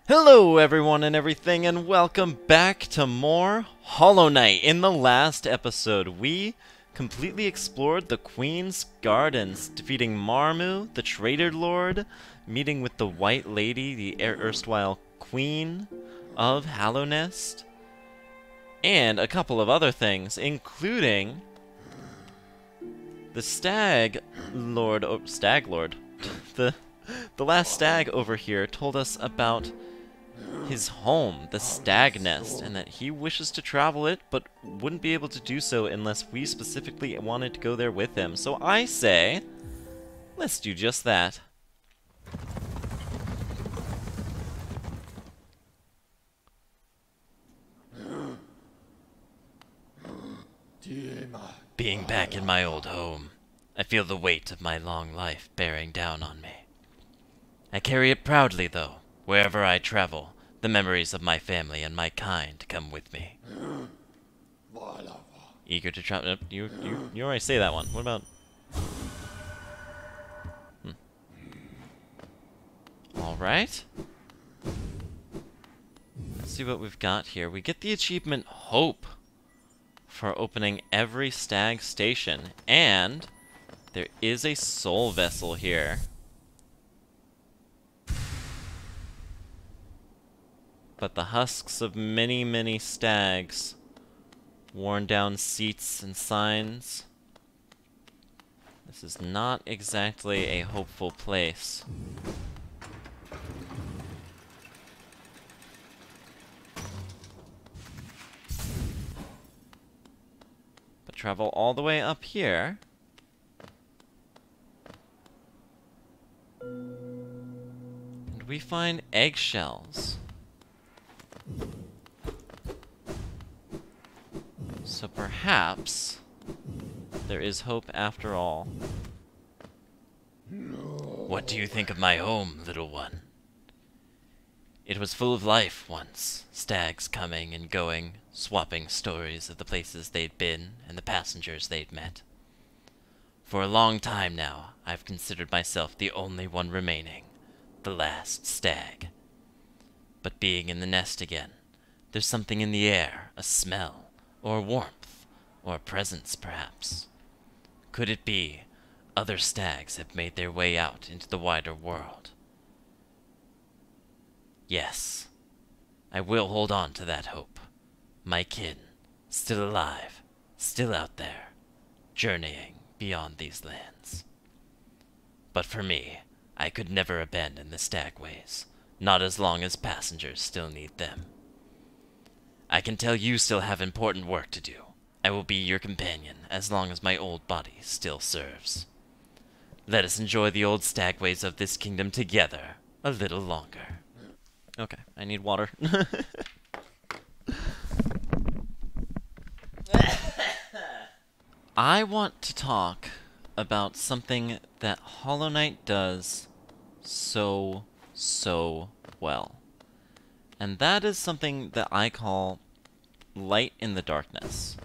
Hello everyone and everything, and welcome back to more Hollow Knight. In the last episode, we completely explored the Queen's Gardens, defeating Marmu, the Trader Lord, meeting with the White Lady, the erstwhile Queen of Hallownest, and a couple of other things, including the Stag Lord, the last stag over here told us about his home, the Stag Nest, and that he wishes to travel it, but wouldn't be able to do so unless we specifically wanted to go there with him. So I say, let's do just that. Being back in my old home, I feel the weight of my long life bearing down on me. I carry it proudly, though. Wherever I travel, the memories of my family and my kind come with me. Eager to travel. You already say that one. What about? All right. Let's see what we've got here. We get the achievement Hope for opening every stag station, and there is a soul vessel here. But the husks of many, many stags, worn down seats and signs. This is not exactly a hopeful place. But travel all the way up here. And we find eggshells. So perhaps there is hope after all. What do you think of my home, little one? It was full of life once, stags coming and going, swapping stories of the places they'd been and the passengers they'd met. For a long time now, I've considered myself the only one remaining, the last stag. But being in the nest again, there's something in the air, a smell, or warmth, or presence, perhaps. Could it be other stags have made their way out into the wider world? Yes, I will hold on to that hope. My kin, still alive, still out there, journeying beyond these lands. But for me, I could never abandon the stagways, not as long as passengers still need them. I can tell you still have important work to do. I will be your companion as long as my old body still serves. Let us enjoy the old stagways of this kingdom together a little longer. Okay, I need water. I want to talk about something that Hollow Knight does so well. And that is something that I call light in the darkness.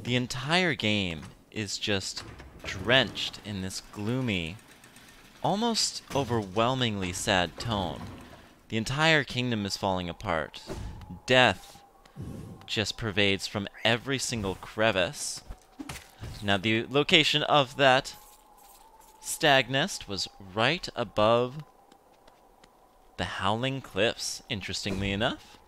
The entire game is just drenched in this gloomy, almost overwhelmingly sad tone. The entire kingdom is falling apart. Death just pervades from every single crevice. Now, the location of that stag nest was right above the Howling Cliffs, interestingly enough.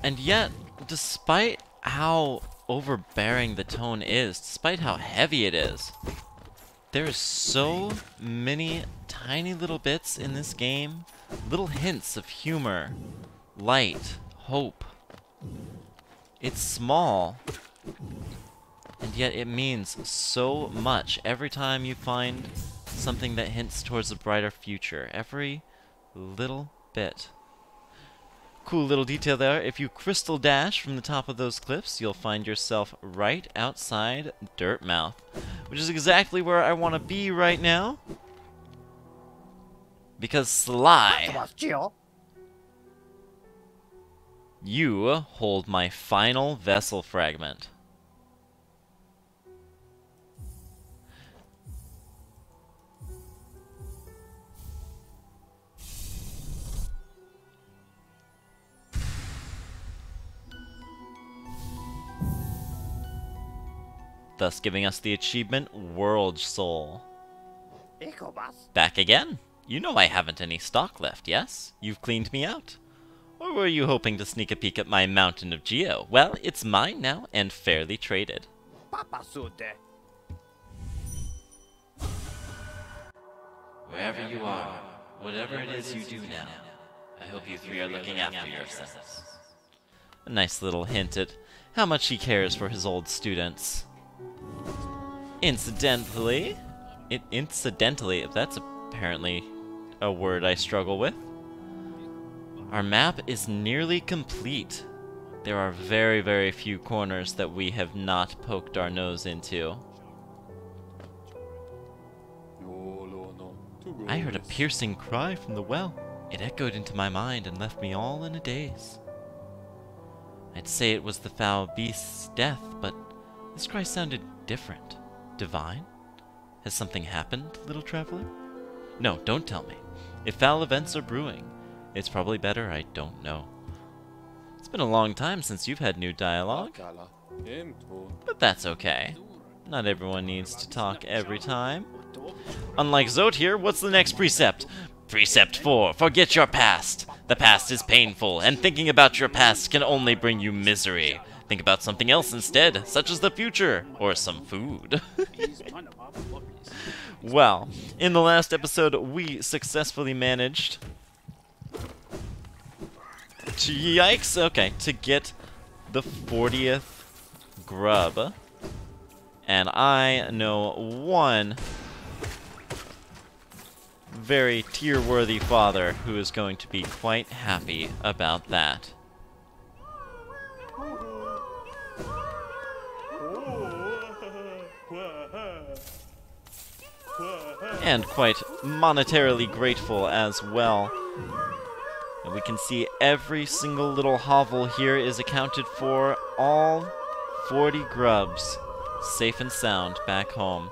And yet, despite how overbearing the tone is, despite how heavy it is, there is so many tiny little bits in this game, little hints of humor, light, hope. It's small, and yet it means so much every time you find something that hints towards a brighter future. Every little bit. Cool little detail there. If you crystal dash from the top of those cliffs, you'll find yourself right outside Dirtmouth, which is exactly where I want to be right now. Because Sly, you hold my final vessel fragment. thus giving us the achievement World Soul. Back again. You know I haven't any stock left, yes? You've cleaned me out. Or were you hoping to sneak a peek at my Mountain of Geo? Well, it's mine now, and fairly traded. Wherever you are, whatever it is you do now, I hope you three are looking after yourselves. A nice little hint at how much he cares for his old students. Incidentally, if that's apparently a word I struggle with, our map is nearly complete. There are very, very few corners that we have not poked our nose into. I heard a piercing cry from the well. It echoed into my mind and left me all in a daze. I'd say it was the foul beast's death, but this cry sounded different. Divine? Has something happened, little traveler? No, don't tell me. If foul events are brewing, it's probably better I don't know. It's been a long time since you've had new dialogue. But that's okay. Not everyone needs to talk every time. Unlike Zot here, what's the next precept? Precept 4, forget your past. The past is painful, and thinking about your past can only bring you misery. Think about something else instead, such as the future, or some food. Well, in the last episode, we successfully managed to, yikes, okay, to get the 40th grub. And I know one very tier-worthy father who is going to be quite happy about that. And quite monetarily grateful as well. And we can see every single little hovel here is accounted for. All 40 grubs safe and sound back home.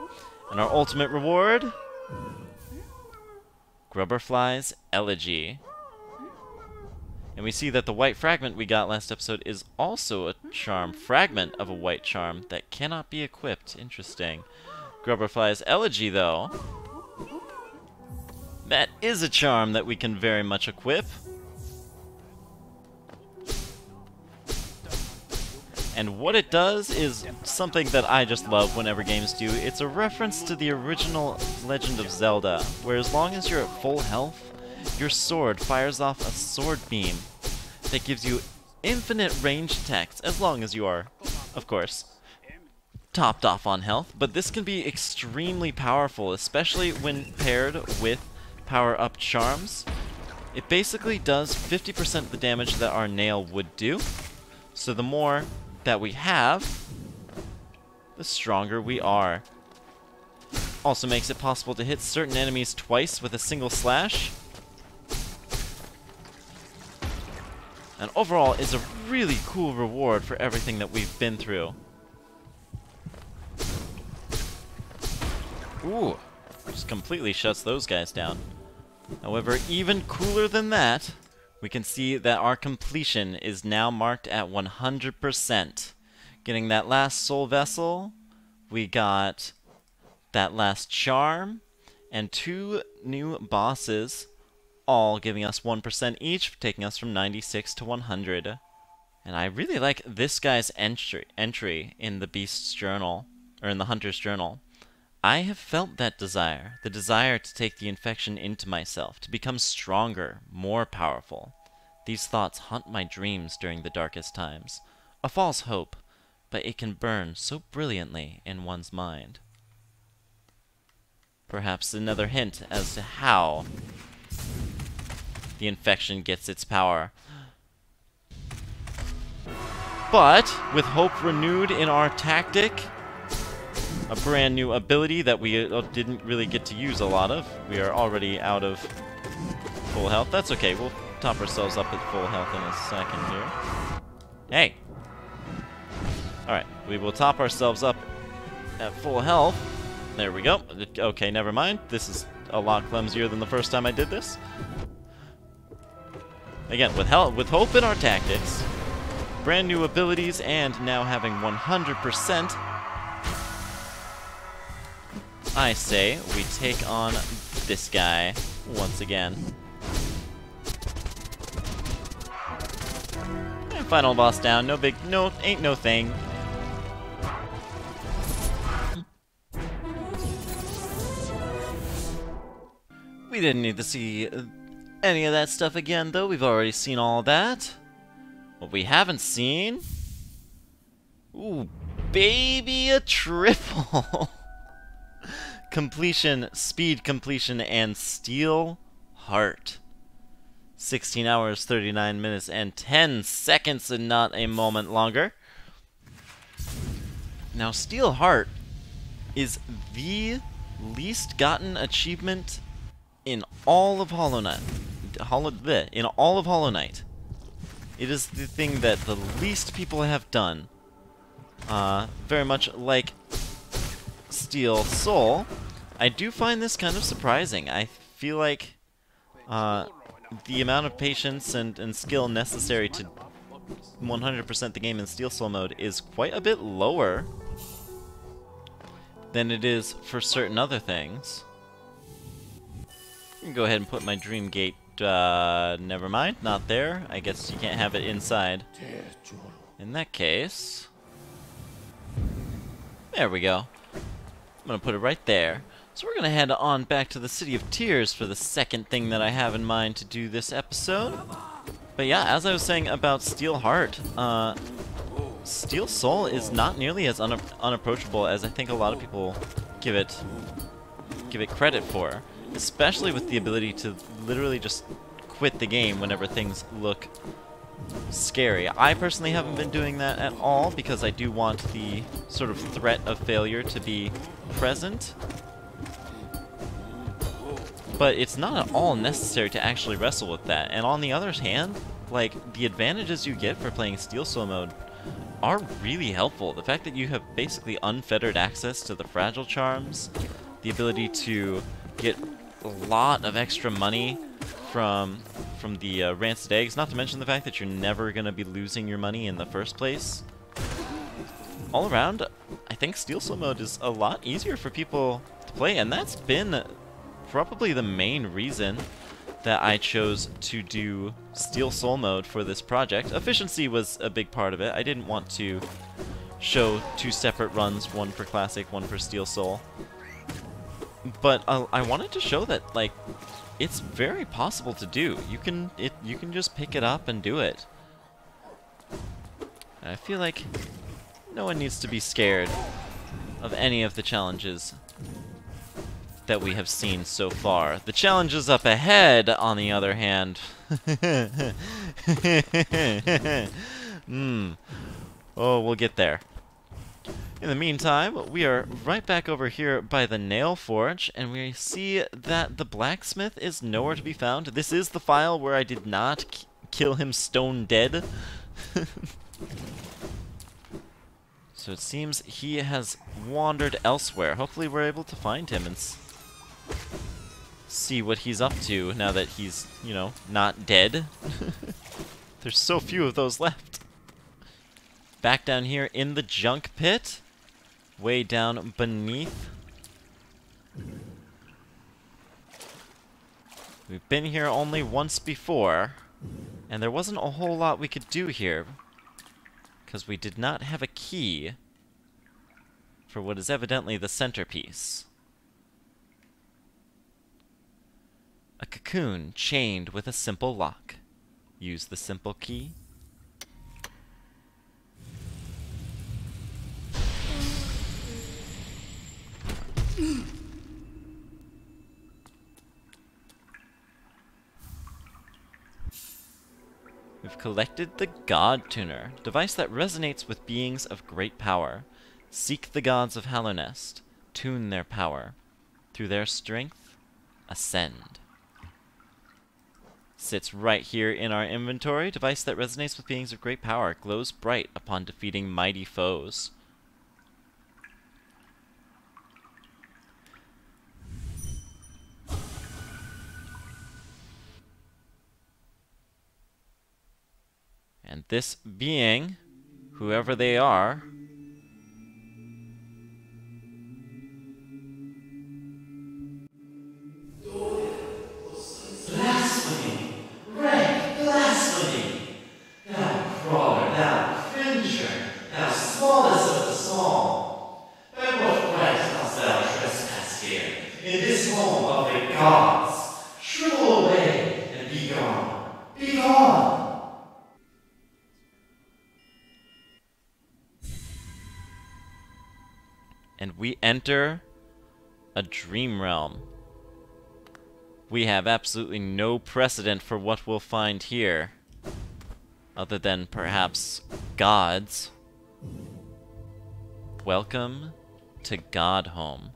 And our ultimate reward? Grubberfly's Elegy. And we see that the white fragment we got last episode is also a charm, fragment of a white charm that cannot be equipped. Interesting. Grubberfly's Elegy, though, that is a charm that we can very much equip. And what it does is something that I just love whenever games do. It's a reference to the original Legend of Zelda, where as long as you're at full health, your sword fires off a sword beam that gives you infinite range attacks, as long as you are, of course, topped off on health. But this can be extremely powerful, especially when paired with power-up charms. It basically does 50% of the damage that our nail would do, so the more that we have, the stronger we are. Also makes it possible to hit certain enemies twice with a single slash. And overall is a really cool reward for everything that we've been through. Ooh, just completely shuts those guys down. However, even cooler than that, we can see that our completion is now marked at 100%. Getting that last soul vessel, we got that last charm, and 2 new bosses, all giving us 1% each, taking us from 96 to 100. And I really like this guy's entry in the Beast's journal, or in the Hunter's journal. I have felt that desire, the desire to take the infection into myself, to become stronger, more powerful. These thoughts haunt my dreams during the darkest times. A false hope, but it can burn so brilliantly in one's mind. Perhaps another hint as to how the infection gets its power. But, with hope renewed in our tactic, a brand new ability that we didn't really get to use a lot of. We are already out of full health. That's okay, we'll top ourselves up at full health in a second here. Hey! Alright, we will top ourselves up at full health. There we go. Okay, never mind. This is a lot clumsier than the first time I did this. Again, with hope in our tactics, brand new abilities, and now having 100%, I say we take on this guy once again. And final boss down. Ain't no thing. We didn't need to see any of that stuff again, though. We've already seen all that. What we haven't seen... Ooh, baby, a triple! Completion, speed completion, and steel heart. 16 hours, 39 minutes, and 10 seconds, and not a moment longer. Now, steel heart is the least gotten achievement in all of Hollow Knight. In all of Hollow Knight. It is the thing that the least people have done. Very much like Steel Soul. I do find this kind of surprising. I feel like the amount of patience and skill necessary to 100% the game in Steel Soul mode is quite a bit lower than it is for certain other things. I can go ahead and put my Dream Gate, never mind, not there. I guess you can't have it inside. In that case... There we go. I'm gonna put it right there. So we're gonna head on back to the City of Tears for the second thing that I have in mind to do this episode. But yeah, as I was saying about Steel Heart, Steel Soul is not nearly as unapproachable as I think a lot of people give it credit for. Especially with the ability to literally just quit the game whenever things look scary. I personally haven't been doing that at all because I do want the sort of threat of failure to be present. But it's not at all necessary to actually wrestle with that. And on the other hand, like, the advantages you get for playing Steel Soul mode are really helpful. The fact that you have basically unfettered access to the fragile charms, the ability to get a lot of extra money from the rancid eggs, not to mention the fact that you're never going to be losing your money in the first place. All around, I think Steel Soul mode is a lot easier for people to play, and that's been probably the main reason that I chose to do Steel Soul mode for this project. Efficiency was a big part of it. I didn't want to show two separate runs, one for Classic, one for Steel Soul. But I wanted to show that, like, it's very possible to do. You can just pick it up and do it. And I feel like no one needs to be scared of any of the challenges that we have seen so far. The challenges up ahead, on the other hand... Oh, we'll get there. In the meantime, we are right back over here by the Nail Forge, and we see that the blacksmith is nowhere to be found. This is the file where I did not kill him stone dead. So it seems he has wandered elsewhere. Hopefully we're able to find him and see what he's up to now that he's, you know, not dead. There's so few of those left. Back down here in the junk pit. Way down beneath. We've been here only once before, and there wasn't a whole lot we could do here, because we did not have a key for what is evidently the centerpiece. A cocoon chained with a simple lock. Use the simple key. We've collected the God Tuner, device that resonates with beings of great power. Seek the gods of Hallownest, tune their power. Through their strength, ascend. Sits right here in our inventory. Device that resonates with beings of great power, glows bright upon defeating mighty foes. And this being, whoever they are, Be gone! And we enter a dream realm. We have absolutely no precedent for what we'll find here, other than perhaps gods. Welcome to God Home.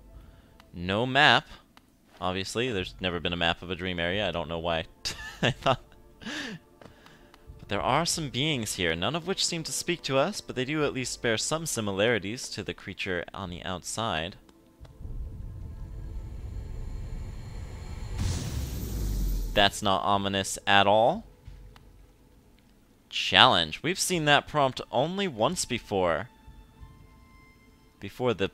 No map. Obviously, there's never been a map of a dream area. I don't know why I thought. But there are some beings here, none of which seem to speak to us, but they do at least bear some similarities to the creature on the outside. That's not ominous at all. Challenge. We've seen that prompt only once before. Before the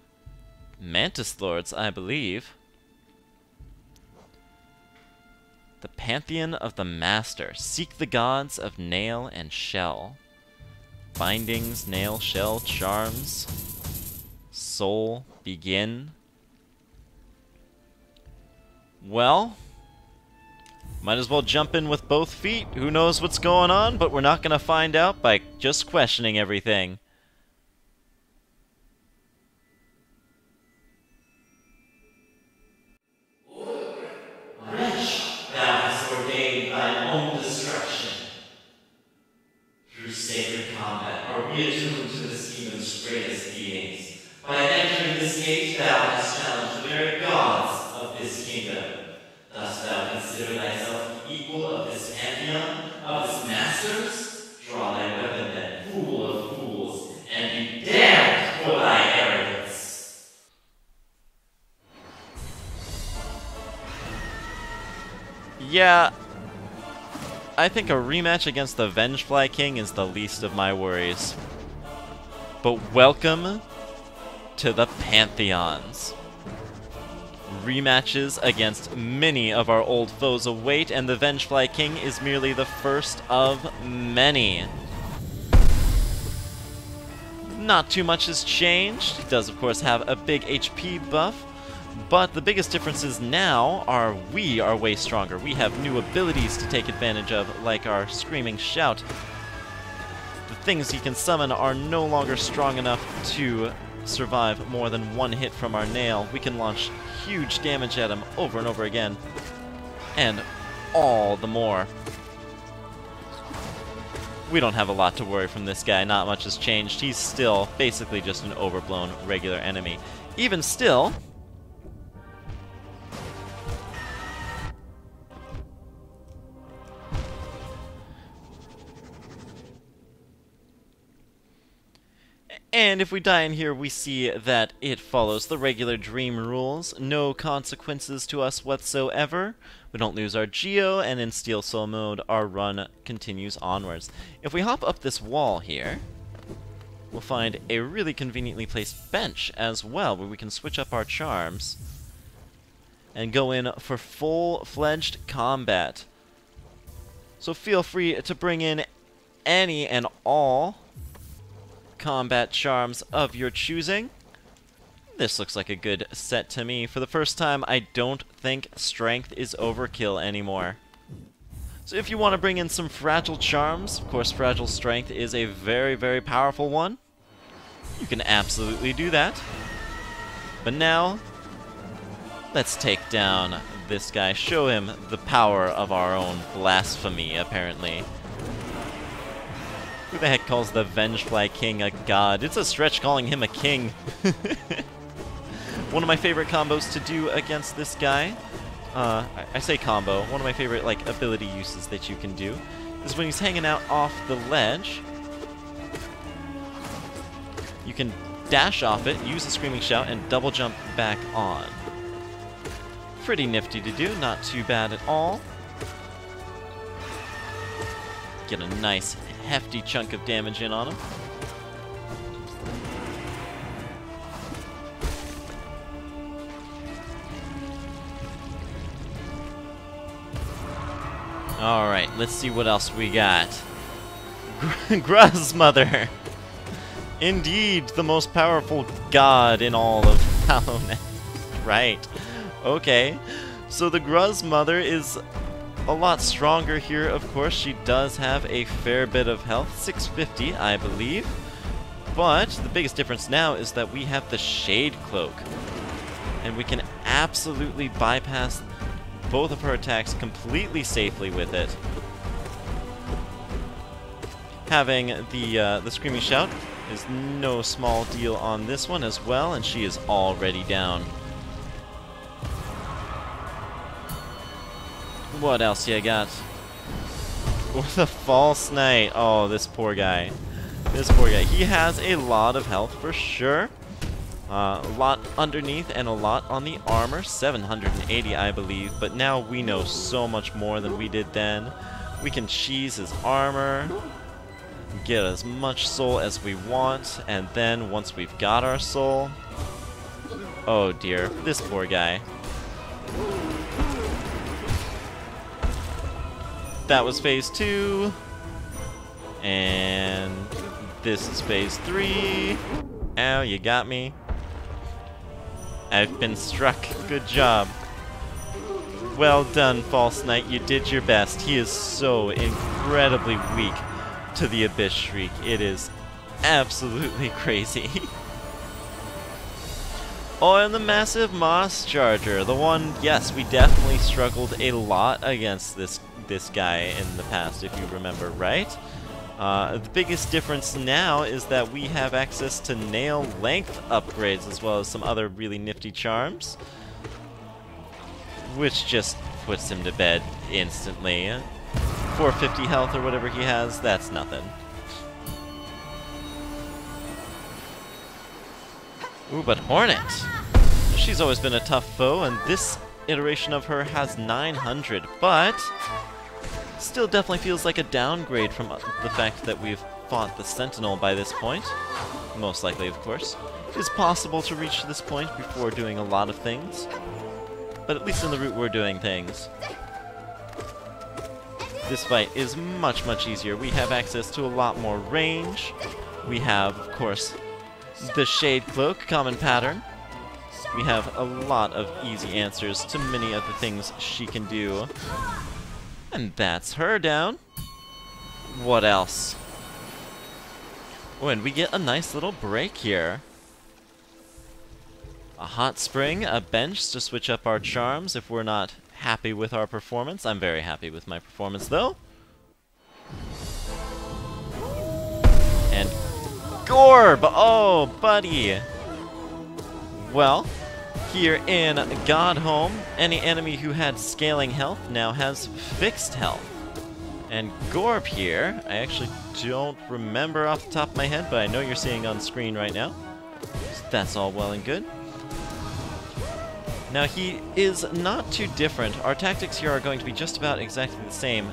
Mantis Lords, I believe. The Pantheon of the Master. Seek the gods of nail and shell. Bindings, nail, shell, charms. Soul, begin. Well, might as well jump in with both feet. Who knows what's going on, but we're not going to find out by just questioning everything. Wretch, thou hast ordained thine own destruction. Through sacred combat are we attuned to this demon's greatest beings. By entering this gate, thou hast challenged the very gods of this kingdom. Dost thou consider thyself the equal of this pantheon, of its masters? Draw thy weapon then, fool of fools, and be damned for thy arrogance. Yeah, I think a rematch against the Vengefly King is the least of my worries. But welcome to the Pantheons. Rematches against many of our old foes await, and the Vengefly King is merely the first of many. Not too much has changed. He does, of course, have a big HP buff, but the biggest differences now are we are way stronger. We have new abilities to take advantage of, like our Screaming Shout. The things he can summon are no longer strong enough to survive more than one hit from our nail. We can launch huge damage at him over and over again, and all the more. We don't have a lot to worry from this guy. Not much has changed. He's still basically just an overblown regular enemy. Even still, and if we die in here, we see that it follows the regular dream rules. No consequences to us whatsoever. We don't lose our Geo, and in Steel Soul mode, our run continues onwards. If we hop up this wall here, we'll find a really conveniently placed bench as well, where we can switch up our charms and go in for full-fledged combat. So feel free to bring in any and all combat charms of your choosing. This looks like a good set to me. For the first time, I don't think strength is overkill anymore. So if you want to bring in some fragile charms, of course fragile strength is a very, very powerful one. You can absolutely do that. But now, let's take down this guy. Show him the power of our own blasphemy, apparently. Who the heck calls the Vengefly King a god? It's a stretch calling him a king. One of my favorite combos to do against this guy, I say combo, one of my favorite ability uses that you can do, is when he's hanging out off the ledge. You can dash off it, use the Screaming Shout, and double jump back on. Pretty nifty to do, not too bad at all. Get a nice hefty chunk of damage in on him. Alright, let's see what else we got. Gruzmother! Indeed, the most powerful god in all of Hallownest. Right. Okay. So the Gruzmother is a lot stronger here, of course. She does have a fair bit of health, 650, I believe. But the biggest difference now is that we have the Shade Cloak. And we can absolutely bypass both of her attacks completely safely with it. Having the Screaming Shout is no small deal on this one as well, and she is already down. What else you got? With a False Knight. Oh, this poor guy. This poor guy. He has a lot of health for sure. A lot underneath and a lot on the armor. 780, I believe. But now we know so much more than we did then. We can cheese his armor, get as much soul as we want, and then once we've got our soul... Oh dear, this poor guy. That was phase 2. And this is phase 3. Ow, you got me. I've been struck. Good job. Well done, False Knight. You did your best. He is so incredibly weak to the Abyss Shriek. It is absolutely crazy. Oh, and the massive Moss Charger. The one, yes, we definitely struggled a lot against this guy in the past, if you remember right. The biggest difference now is that we have access to nail length upgrades as well as some other really nifty charms, which just puts him to bed instantly. 450 health or whatever he has, that's nothing. Ooh, but Hornet! She's always been a tough foe, and this iteration of her has 900, but still definitely feels like a downgrade from the fact that we've fought the Sentinel by this point. Most likely, of course. It is possible to reach this point before doing a lot of things, but at least in the route we're doing things. This fight is much, much easier. We have access to a lot more range. We have, of course, the Shade Cloak, common pattern. We have a lot of easy answers to many of the things she can do. And that's her down. What else? Oh, and we get a nice little break here. A hot spring, a bench to switch up our charms if we're not happy with our performance. I'm very happy with my performance, though. And Gorb! Oh, buddy! Well, here in Godhome, any enemy who had scaling health now has fixed health. And Gorb here, I actually don't remember off the top of my head, but I know you're seeing on screen right now. So that's all well and good. Now, he is not too different. Our tactics here are going to be just about exactly the same.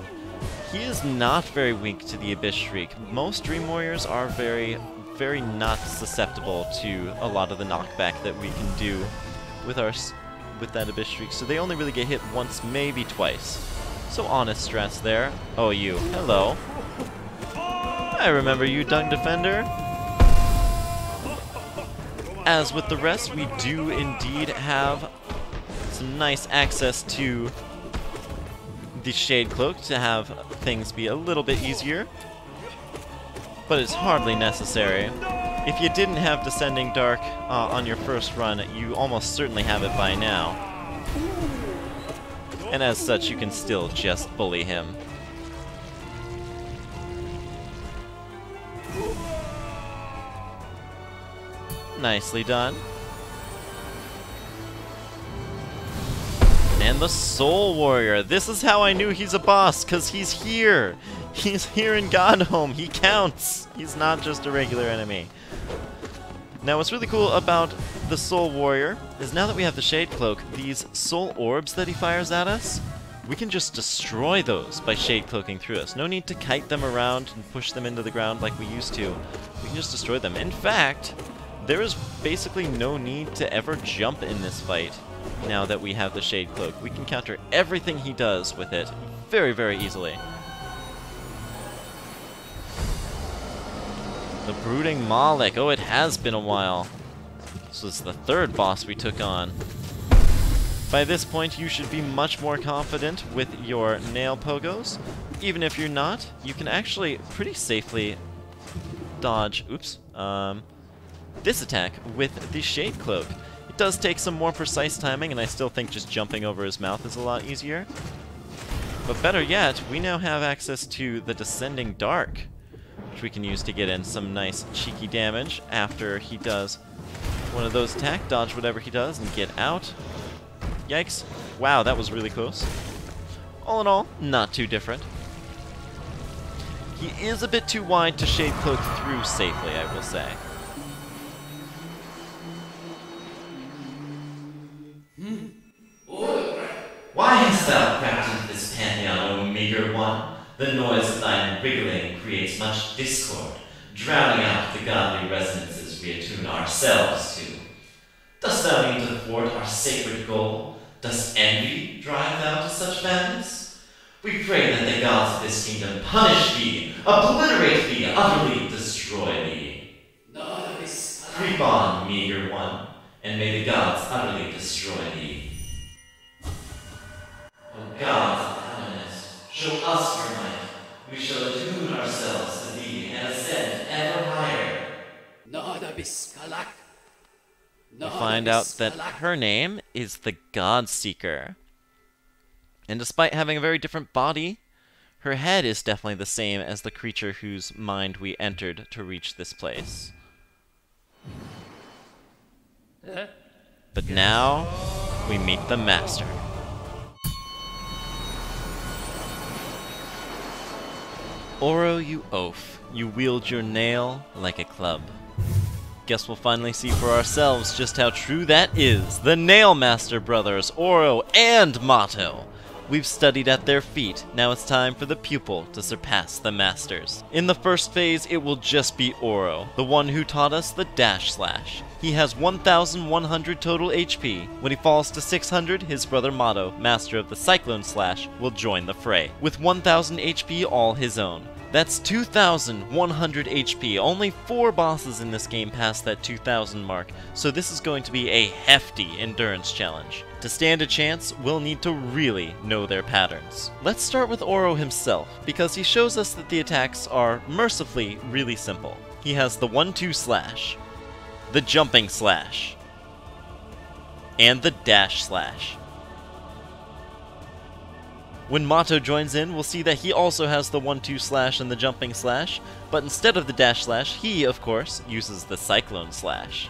He is not very weak to the Abyss Shriek. Most Dream Warriors are very not susceptible to a lot of the knockback that we can do with that Abyss Shriek, so they only really get hit once, maybe twice. So honest strats there. Oh, you. Hello. I remember you, Dung Defender. As with the rest, we do indeed have some nice access to the Shade Cloak to have things be a little bit easier, but it's hardly necessary. If you didn't have Descending Dark on your first run, you almost certainly have it by now. And as such, you can still just bully him. Nicely done. And the Soul Warrior. This is how I knew he's a boss, because he's here. He's here in Godhome. He counts. He's not just a regular enemy. Now, what's really cool about the Soul Warrior is now that we have the Shade Cloak, these soul orbs that he fires at us, we can just destroy those by Shade Cloaking through us. No need to kite them around and push them into the ground like we used to. We can just destroy them. In fact, there is basically no need to ever jump in this fight now that we have the Shade Cloak. We can counter everything he does with it very, very easily. The Brooding Malik. Oh, it has been a while. This was the third boss we took on. By this point, you should be much more confident with your nail pogos. Even if you're not, you can actually pretty safely dodge, this attack with the Shade Cloak. It does take some more precise timing, and I still think just jumping over his mouth is a lot easier. But better yet, we now have access to the Descending Dark, which we can use to get in some nice cheeky damage after he does one of those attack, dodge whatever he does, and get out. Yikes. Wow, that was really close. All in all, not too different. He is a bit too wide to Shade Cloak through safely, I will say. Why hast thou crept into this pantheon, O meager one? The noise of thine wriggling creates much discord, drowning out the godly resonances we attune ourselves to. Dost thou mean to thwart our sacred goal? Does envy drive thou to such madness? We pray that the gods of this kingdom punish thee, obliterate thee, utterly destroy thee. Creep on, meager one, and may the gods utterly destroy thee. O gods of the eminent, show us your might. We shall attune ourselves to thee and ascend ever higher. We find out that her name is the God Seeker. And despite having a very different body, her head is definitely the same as the creature whose mind we entered to reach this place. But now, we meet the Master. Oro, you oaf. You wield your nail like a club. Guess we'll finally see for ourselves just how true that is. The Nail Master brothers, Oro and Mato. We've studied at their feet. Now it's time for the pupil to surpass the masters. In the first phase, it will just be Oro, the one who taught us the dash slash. He has 1,100 total HP. When he falls to 600, his brother Mato, master of the Cyclone Slash, will join the fray, with 1,000 HP all his own. That's 2,100 HP. Only 4 bosses in this game pass that 2,000 mark, so this is going to be a hefty endurance challenge. To stand a chance, we'll need to really know their patterns. Let's start with Oro himself, because he shows us that the attacks are, mercifully, really simple. He has the 1-2 slash, the jumping slash, and the dash slash. When Mato joins in, we'll see that he also has the 1-2 slash and the jumping slash, but instead of the dash slash, he, of course, uses the Cyclone Slash.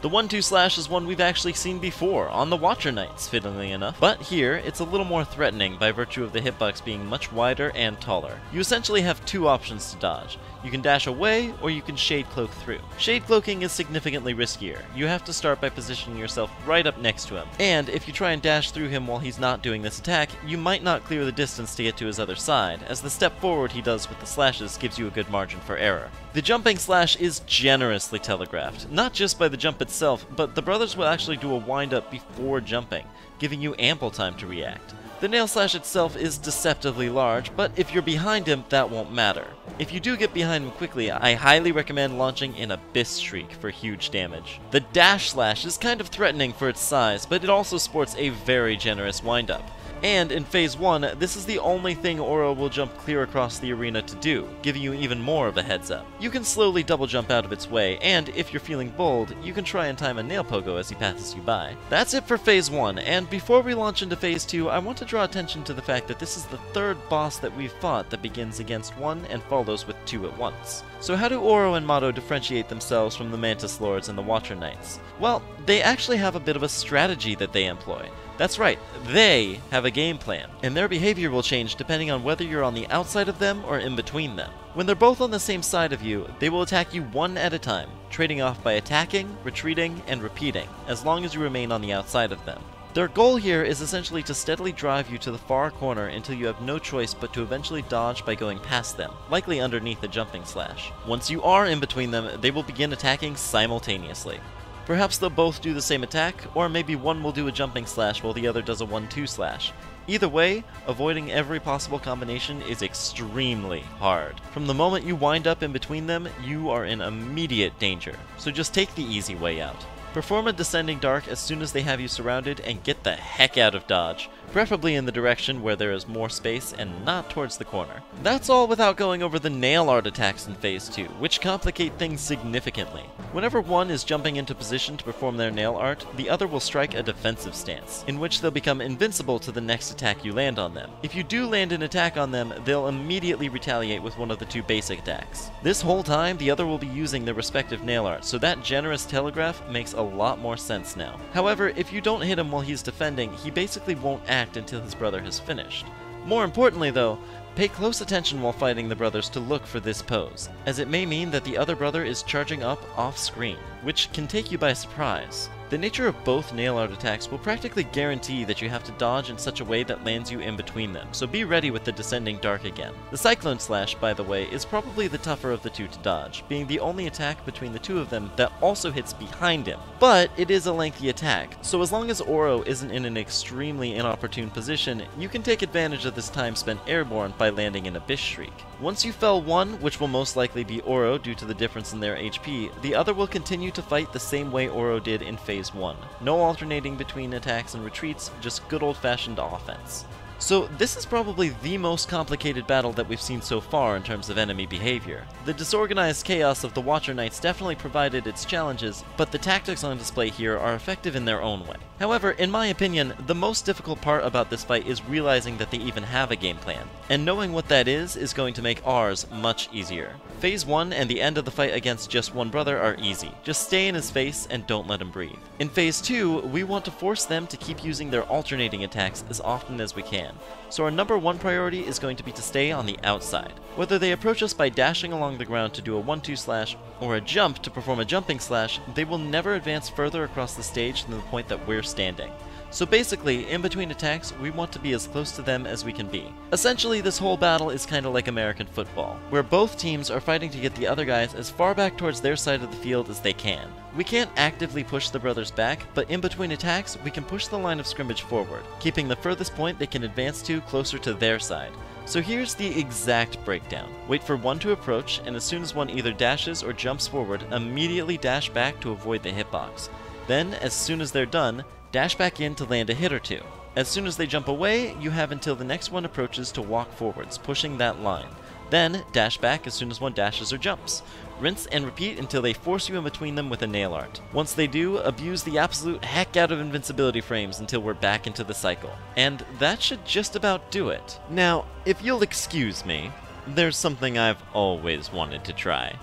The 1-2 slash is one we've actually seen before, on the Watcher Knights, fittingly enough, but here, it's a little more threatening by virtue of the hitbox being much wider and taller. You essentially have 2 options to dodge. You can dash away, or you can Shade Cloak through. Shade Cloaking is significantly riskier. You have to start by positioning yourself right up next to him, and if you try and dash through him while he's not doing this attack, you might not clear the distance to get to his other side, as the step forward he does with the slashes gives you a good margin for error. The jumping slash is generously telegraphed, not just by the jump itself, but the brothers will actually do a wind-up before jumping, giving you ample time to react. The nail slash itself is deceptively large, but if you're behind him, that won't matter. If you do get behind him quickly, I highly recommend launching an Abyss Shriek for huge damage. The dash slash is kind of threatening for its size, but it also sports a very generous wind-up. And in Phase 1, this is the only thing Oro will jump clear across the arena to do, giving you even more of a heads up. You can slowly double jump out of its way, and if you're feeling bold, you can try and time a nail pogo as he passes you by. That's it for Phase 1, and before we launch into Phase 2, I want to draw attention to the fact that this is the 3rd boss that we've fought that begins against 1 and follows with 2 at once. So how do Oro and Mato differentiate themselves from the Mantis Lords and the Watcher Knights? Well, they actually have a bit of a strategy that they employ. That's right, they have a game plan, and their behavior will change depending on whether you're on the outside of them or in between them. When they're both on the same side of you, they will attack you one at a time, trading off by attacking, retreating, and repeating, as long as you remain on the outside of them. Their goal here is essentially to steadily drive you to the far corner until you have no choice but to eventually dodge by going past them, likely underneath a jumping slash. Once you are in between them, they will begin attacking simultaneously. Perhaps they'll both do the same attack, or maybe one will do a jumping slash while the other does a 1-2 slash. Either way, avoiding every possible combination is extremely hard. From the moment you wind up in between them, you are in immediate danger, so just take the easy way out. Perform a descending dark as soon as they have you surrounded and get the heck out of dodge, preferably in the direction where there is more space and not towards the corner. That's all without going over the nail art attacks in Phase 2, which complicate things significantly. Whenever one is jumping into position to perform their nail art, the other will strike a defensive stance, in which they'll become invincible to the next attack you land on them. If you do land an attack on them, they'll immediately retaliate with one of the two basic attacks. This whole time, the other will be using their respective nail art, so that generous telegraph makes a lot more sense now. However, if you don't hit him while he's defending, he basically won't act until his brother has finished. More importantly though, pay close attention while fighting the brothers to look for this pose, as it may mean that the other brother is charging up off screen, which can take you by surprise. The nature of both nail art attacks will practically guarantee that you have to dodge in such a way that lands you in between them, so be ready with the descending dark again. The Cyclone Slash, by the way, is probably the tougher of the two to dodge, being the only attack between the two of them that also hits behind him. But it is a lengthy attack, so as long as Oro isn't in an extremely inopportune position, you can take advantage of this time spent airborne by landing an Abyss Shriek. Once you fell one, which will most likely be Oro due to the difference in their HP, the other will continue to fight the same way Oro did in Phase 1. No alternating between attacks and retreats, just good old-fashioned offense. So this is probably the most complicated battle that we've seen so far in terms of enemy behavior. The disorganized chaos of the Watcher Knights definitely provided its challenges, but the tactics on display here are effective in their own way. However, in my opinion, the most difficult part about this fight is realizing that they even have a game plan, and knowing what that is going to make ours much easier. Phase 1 and the end of the fight against just one brother are easy. Just stay in his face and don't let him breathe. In Phase 2, we want to force them to keep using their alternating attacks as often as we can. So our number one priority is going to be to stay on the outside. Whether they approach us by dashing along the ground to do a 1-2 slash, or a jump to perform a jumping slash, they will never advance further across the stage than the point that we're standing. So basically, in between attacks, we want to be as close to them as we can be. Essentially, this whole battle is kinda like American football, where both teams are fighting to get the other guys as far back towards their side of the field as they can. We can't actively push the brothers back, but in between attacks, we can push the line of scrimmage forward, keeping the furthest point they can advance to closer to their side. So here's the exact breakdown. Wait for one to approach, and as soon as one either dashes or jumps forward, immediately dash back to avoid the hitbox. Then, as soon as they're done, dash back in to land a hit or two. As soon as they jump away, you have until the next one approaches to walk forwards, pushing that line. Then, dash back as soon as one dashes or jumps. Rinse and repeat until they force you in between them with a nail art. Once they do, abuse the absolute heck out of invincibility frames until we're back into the cycle. And that should just about do it. Now, if you'll excuse me, there's something I've always wanted to try.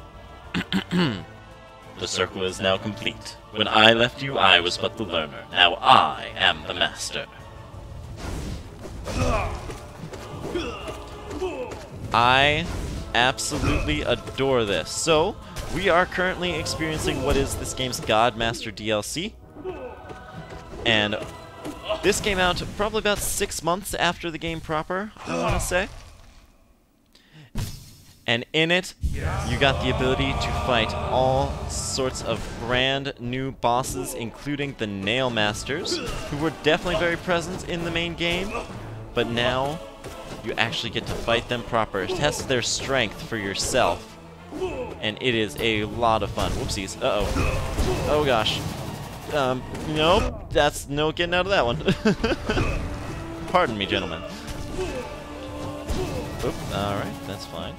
The circle is now complete. When I left you, I was but the learner. Now I am the master. I absolutely adore this. So, we are currently experiencing what is this game's Godmaster DLC. And this came out probably about 6 months after the game proper, I want to say. And in it, you got the ability to fight all sorts of brand new bosses, including the Nail Masters, who were definitely very present in the main game, but now you actually get to fight them proper, test their strength for yourself, and it is a lot of fun. Whoopsies. Uh-oh. Oh gosh. Nope, that's no getting out of that one. Pardon me, gentlemen. Oop, alright, that's fine.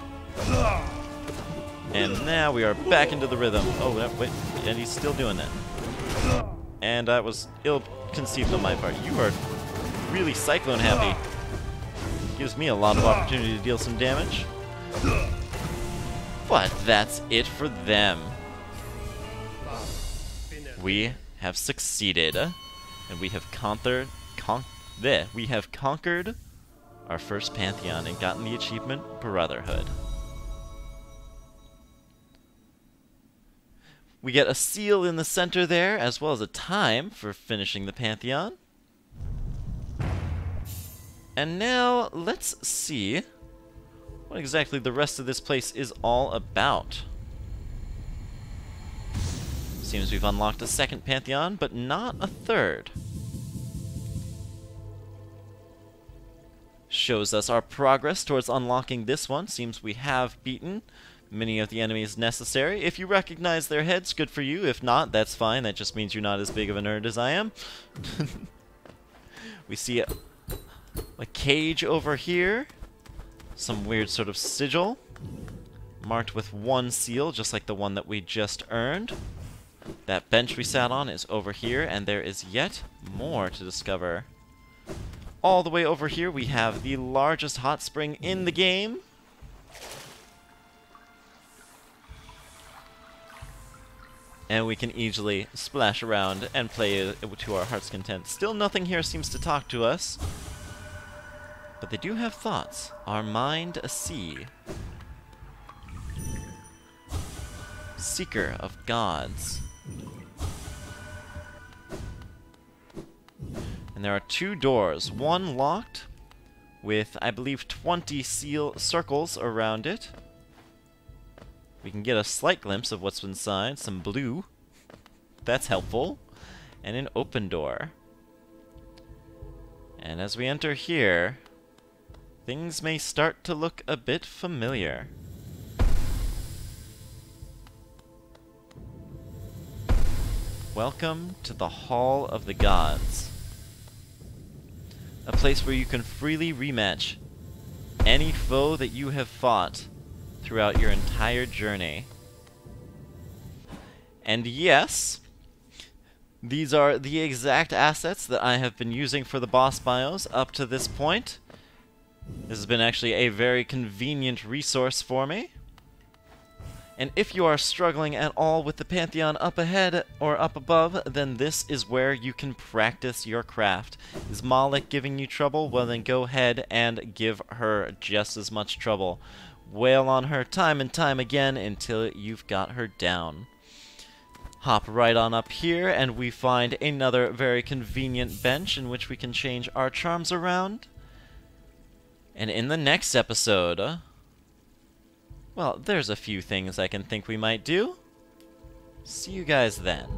And now we are back into the rhythm. Oh, wait, and he's still doing that. And that was ill-conceived on my part. You are really Cyclone happy. Gives me a lot of opportunity to deal some damage. But that's it for them. We have succeeded, and we have conquered our first Pantheon and gotten the achievement Brotherhood. We get a seal in the center there, as well as a time for finishing the Pantheon. And now, let's see what exactly the rest of this place is all about. Seems we've unlocked a second Pantheon, but not a third. Shows us our progress towards unlocking this one. Seems we have beaten many of the enemies necessary. If you recognize their heads, good for you. If not, that's fine. That just means you're not as big of a nerd as I am. We see a cage over here. Some weird sort of sigil. Marked with 1 seal, just like the one that we just earned. That bench we sat on is over here, and there is yet more to discover. All the way over here we have the largest hot spring in the game. And we can easily splash around and play to our heart's content. Still nothing here seems to talk to us. But they do have thoughts. Our mind a sea. Seeker of gods. And there are 2 doors. One locked with, I believe, 20 seal circles around it. We can get a slight glimpse of what's inside. Some blue. That's helpful. And an open door. And as we enter here, things may start to look a bit familiar. Welcome to the Hall of the Gods. A place where you can freely rematch any foe that you have fought throughout your entire journey. And yes, these are the exact assets that I have been using for the boss bios up to this point. This has been actually a very convenient resource for me. And if you are struggling at all with the Pantheon up ahead or up above, then this is where you can practice your craft. Is Malik giving you trouble? Well, then go ahead and give her just as much trouble. Wail on her time and time again until you've got her down. Hop right on up here, and we find another very convenient bench in which we can change our charms around. And in the next episode, well, there's a few things I can think we might do. See you guys then.